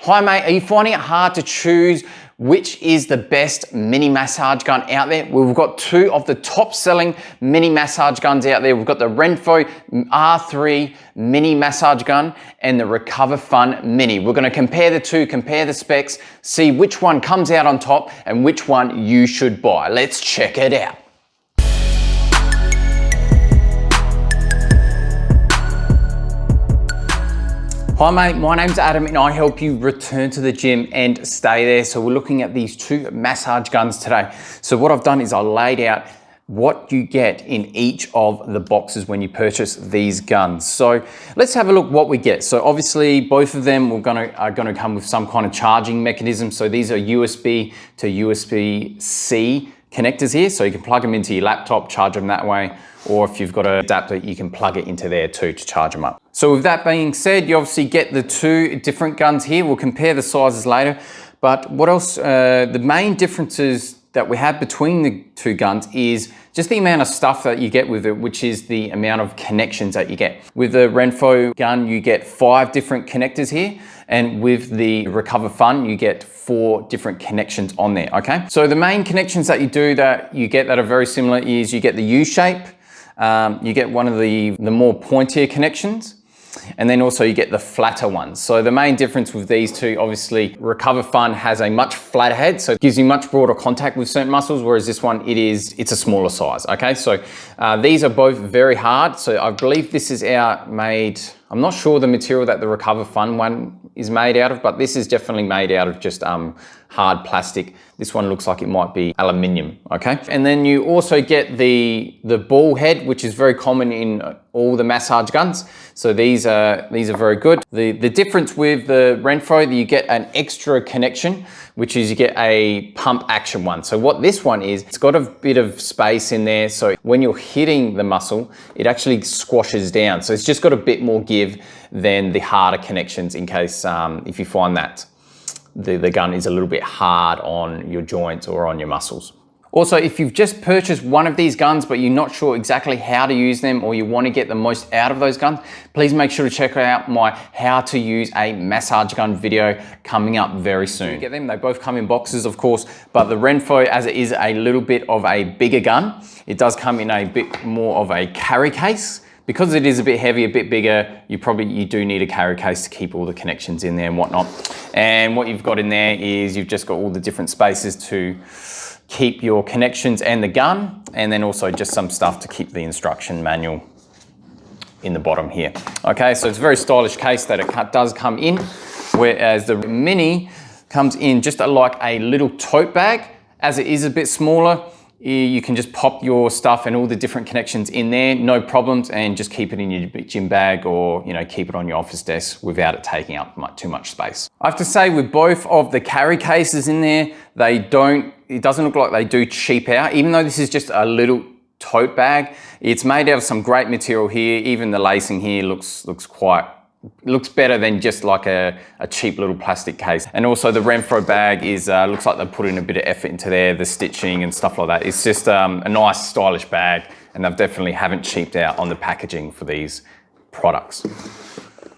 Hi mate, are you finding it hard to choose which is the best mini massage gun out there? Well, we've got two of the top selling mini massage guns out there. We've got the Renpho R3 mini massage gun and the Recoverfun Mini. We're gonna compare the two, compare the specs, see which one comes out on top and which one you should buy. Let's check it out. Hi mate, my name's Adam and I help you return to the gym and stay there. So we're looking at these two massage guns today. So what I've done is I laid out what you get in each of the boxes when you purchase these guns. So let's have a look what we get. So obviously both of them are gonna come with some kind of charging mechanism. So these are USB to USB-C connectors here. So you can plug them into your laptop, charge them that way. Or if you've got an adapter, you can plug it into there too to charge them up. So with that being said, you obviously get the two different guns here. We'll compare the sizes later. But what else? The main differences that we have between the two guns is just the amount of stuff that you get with it, which is the amount of connections that you get. With the Renpho gun, you get 5 different connectors here. And with the Recoverfun, you get 4 different connections on there, okay? So the main connections that you get that are very similar is you get the U-shape, you get one of the more pointier connections, and then also you get the flatter ones. So the main difference with these two, obviously Recoverfun has a much flatter head, so it gives you much broader contact with certain muscles, whereas this one, it's a smaller size, okay? So these are both very hard. So I believe this is I'm not sure the material that the Recoverfun one is made out of, but this is definitely made out of just hard plastic. This one looks like it might be aluminium, okay? And then you also get the ball head, which is very common in all the massage guns. So these are very good. The difference with the Renpho, you get an extra connection, which is you get a pump action one. So what this one is, it's got a bit of space in there. So when you're hitting the muscle, it actually squashes down. So it's just got a bit more give than the harder connections in case if you find that the gun is a little bit hard on your joints or on your muscles. Also, if you've just purchased one of these guns, but you're not sure exactly how to use them or you want to get the most out of those guns, please make sure to check out my how to use a massage gun video coming up very soon. Get them, they both come in boxes, of course, but the Renpho, as it is a little bit of a bigger gun, it does come in a bit more of a carry case. Because it is a bit heavy, a bit bigger, you do need a carry case to keep all the connections in there and whatnot. And what you've got in there is you've just got all the different spaces to keep your connections and the gun, and then also just some stuff to keep the instruction manual in the bottom here. Okay, so it's a very stylish case that it does come in, whereas the Mini comes in just like a little tote bag. As it is a bit smaller, you can just pop your stuff and all the different connections in there, no problems, and just keep it in your gym bag or keep it on your office desk without it taking up too much space. I have to say with both of the carry cases in there, it doesn't look like they do cheap out, even though this is just a little tote bag. It's made out of some great material here. Even the lacing here looks better than just like a cheap little plastic case. And also the Renpho bag looks like they put in a bit of effort into there, the stitching and stuff like that. It's just a nice stylish bag, and they definitely haven't cheaped out on the packaging for these products.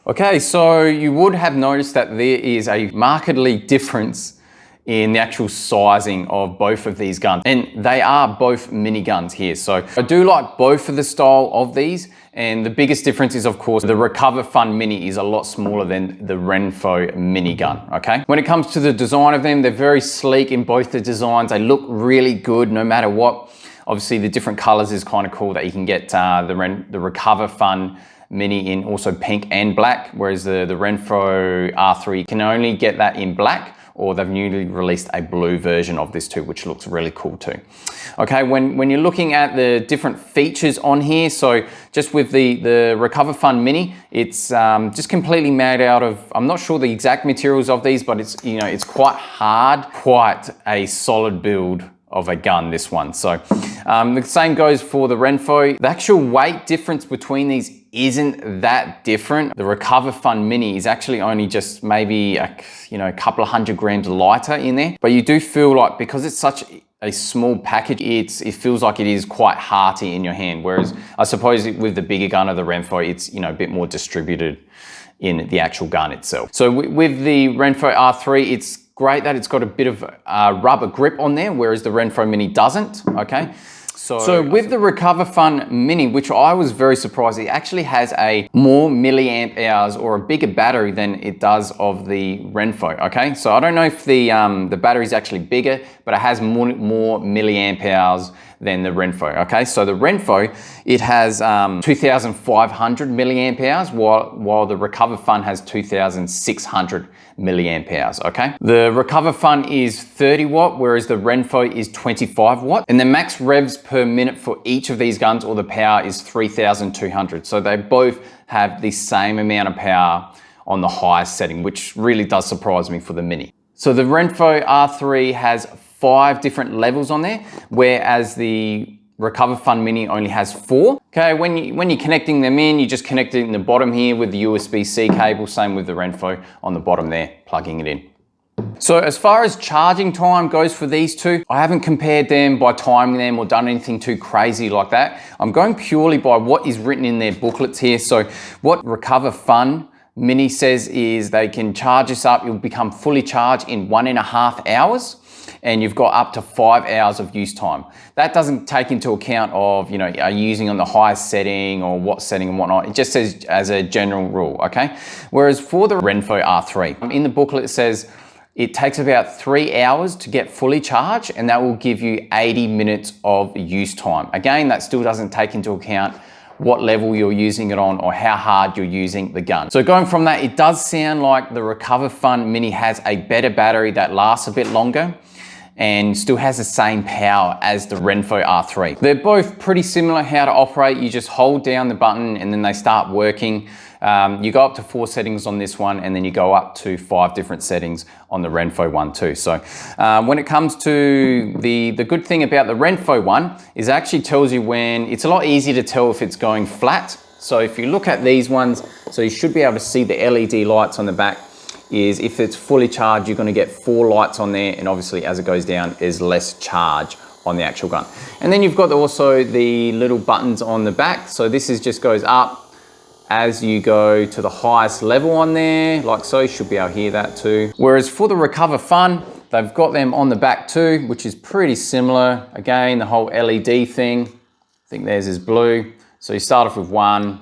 Okay, so you would have noticed that there is a markedly difference in the actual sizing of both of these guns, and they are both mini guns here. So I do like both of the style of these, and the biggest difference is, of course, the Recoverfun Mini is a lot smaller than the Renpho Mini gun, okay? When it comes to the design of them, they're very sleek in both the designs. They look really good no matter what. Obviously, the different colors is kind of cool that you can get the Recoverfun Mini in also pink and black, whereas the Renpho R3, you can only get that in black, or they've newly released a blue version of this too, which looks really cool too. Okay, when you're looking at the different features on here, so just with the Recoverfun Mini, it's just completely made out of, I'm not sure the exact materials of these, but it's quite hard, quite a solid build of a gun, this one. So the same goes for the Renpho. The actual weight difference between these isn't that different. The Recoverfun Mini is actually only just maybe a couple of 100 grams lighter in there, but you do feel like, because it's such a small package, it feels like it is quite hearty in your hand. Whereas I suppose with the bigger gun of the Renpho, it's a bit more distributed in the actual gun itself. So with the Renpho R3, it's great that it's got a bit of rubber grip on there, whereas the Renpho Mini doesn't, okay? So with the Recoverfun Mini, which I was very surprised, it actually has a more milliamp hours or a bigger battery than it does of the Renpho, okay? So I don't know if the battery is actually bigger, but it has more milliamp hours than the Renpho, okay? So the Renpho, it has 2,500 milliamp hours, while the Recoverfun has 2,600 milliamp hours, okay? The Recoverfun is 30 watt, whereas the Renpho is 25 watt. And the max revs per minute for each of these guns, or the power, is 3,200. So they both have the same amount of power on the highest setting, which really does surprise me for the Mini. So the Renpho R3 has 5 different levels on there, whereas the Recoverfun Mini only has 4. Okay, when you're connecting them in, you just connect it in the bottom here with the USB-C cable, same with the Renpho on the bottom there, plugging it in. So as far as charging time goes for these two, I haven't compared them by timing them or done anything too crazy like that. I'm going purely by what is written in their booklets here. So what Recoverfun Mini says is they can charge this up, you'll become fully charged in 1.5 hours. And you've got up to 5 hours of use time. That doesn't take into account of, are you using on the highest setting or what setting and whatnot. It just says as a general rule, okay? Whereas for the Renpho R3, in the booklet it says it takes about 3 hours to get fully charged, and that will give you 80 minutes of use time. Again, that still doesn't take into account what level you're using it on or how hard you're using the gun. So going from that, it does sound like the Recoverfun Mini has a better battery that lasts a bit longer and still has the same power as the Renpho R3. They're both pretty similar how to operate. You just hold down the button and then they start working. You go up to 4 settings on this one, and then you go up to 5 different settings on the Renpho one too. So when it comes to the good thing about the Renpho one is it actually tells you when, it's a lot easier to tell if it's going flat. So if you look at these ones, so you should be able to see the LED lights on the back. Is if it's fully charged, you're going to get 4 lights on there, and obviously as it goes down is less charge on the actual gun. And then you've got also the little buttons on the back. So this is just goes up as you go to the highest level on there, like so. You should be able to hear that too. Whereas for the Recoverfun, they've got them on the back too, which is pretty similar. Again, the whole LED thing, I think theirs is blue. So you start off with 1,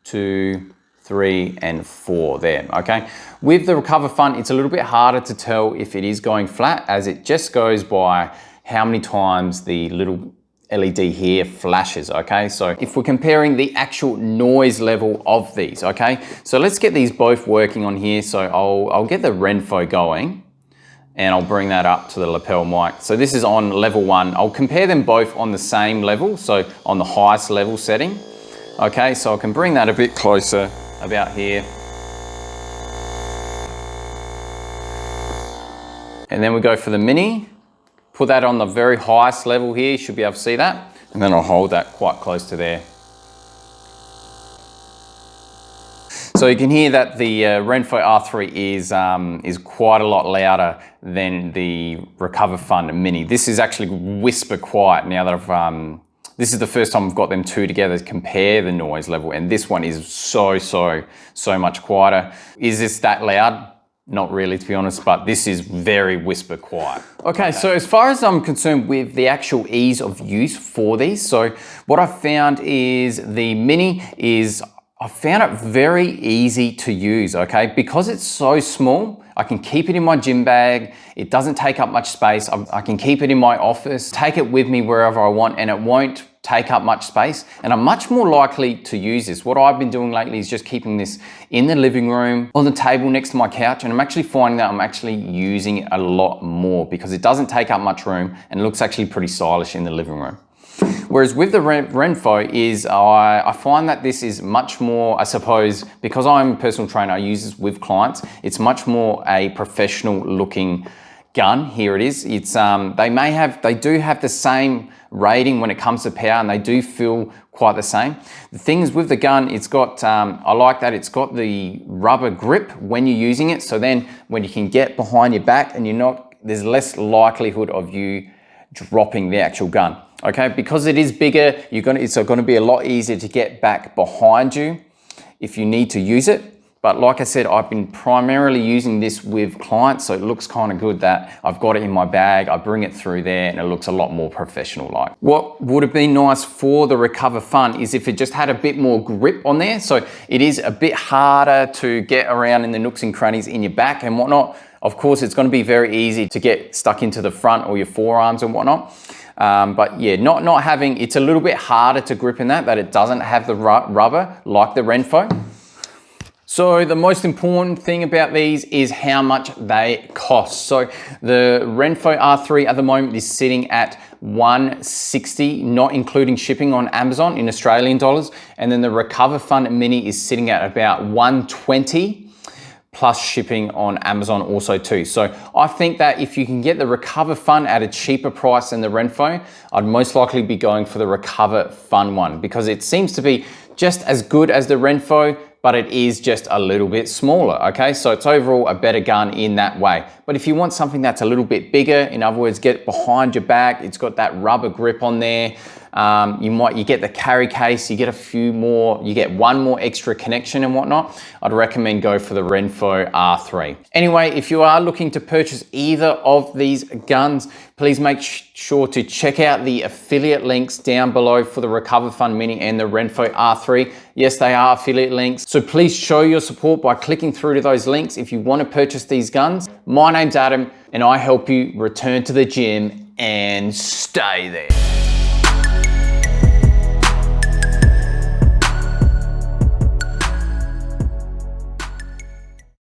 2, 3, and 4 there, okay? With the Recoverfun, it's a little bit harder to tell if it is going flat, as it just goes by how many times the little LED here flashes, okay? So if we're comparing the actual noise level of these, okay? So let's get these both working on here. So I'll get the Renpho going, and I'll bring that up to the lapel mic. So this is on level 1. I'll compare them both on the same level, so on the highest level setting. Okay, so I can bring that a bit closer about here. And then we go for the Mini, put that on the very highest level here, you should be able to see that. And then I'll hold that quite close to there. So you can hear that the Renpho R3 is quite a lot louder than the Recoverfun Mini. This is actually whisper quiet now that I've, this is the first time I've got them two together to compare the noise level, and this one is so much quieter. Is this that loud? Not really, to be honest, but this is very whisper quiet. Okay, so as far as I'm concerned with the actual ease of use for these, so what I found is the Mini is, I found it very easy to use, okay? Because it's so small, I can keep it in my gym bag. It doesn't take up much space. I can keep it in my office, take it with me wherever I want, and it won't take up much space. And I'm much more likely to use this. What I've been doing lately is just keeping this in the living room, on the table next to my couch, and I'm actually finding that I'm actually using it a lot more because it doesn't take up much room and looks actually pretty stylish in the living room. Whereas with the Renpho is, I find that this is much more, I suppose, because I'm a personal trainer, I use this with clients, it's much more a professional looking gun. Here it is. It's they do have the same rating when it comes to power, and they do feel quite the same. The thing is with the gun, it's got, I like that it's got the rubber grip when you're using it. So then when you can get behind your back and there's less likelihood of you dropping the actual gun. Okay, because it is bigger, it's going to be a lot easier to get back behind you if you need to use it. But like I said, I've been primarily using this with clients, so it looks kind of good that I've got it in my bag, I bring it through there, and it looks a lot more professional like. What would have been nice for the Recoverfun is if it just had a bit more grip on there, so it is a bit harder to get around in the nooks and crannies in your back and whatnot. Of course, it's going to be very easy to get stuck into the front or your forearms and whatnot. But yeah, not having, it's a little bit harder to grip in that it doesn't have the rubber like the Renpho. So the most important thing about these is how much they cost. So the Renpho R3 at the moment is sitting at $160, not including shipping on Amazon in Australian dollars. And then the Recoverfun Mini is sitting at about $120 plus shipping on Amazon also too. So I think that if you can get the Recoverfun at a cheaper price than the Renpho, I'd most likely be going for the Recoverfun one because it seems to be just as good as the Renpho, but it is just a little bit smaller, okay? So it's overall a better gun in that way. But if you want something that's a little bit bigger, in other words, get behind your back, it's got that rubber grip on there, you get the carry case, you get a few more, you get one more extra connection and whatnot, I'd recommend go for the Renpho R3. Anyway, if you are looking to purchase either of these guns, please make sure to check out the affiliate links down below for the Recoverfun Mini and the Renpho R3. Yes, they are affiliate links. So please show your support by clicking through to those links if you want to purchase these guns. My name's Adam and I help you return to the gym and stay there.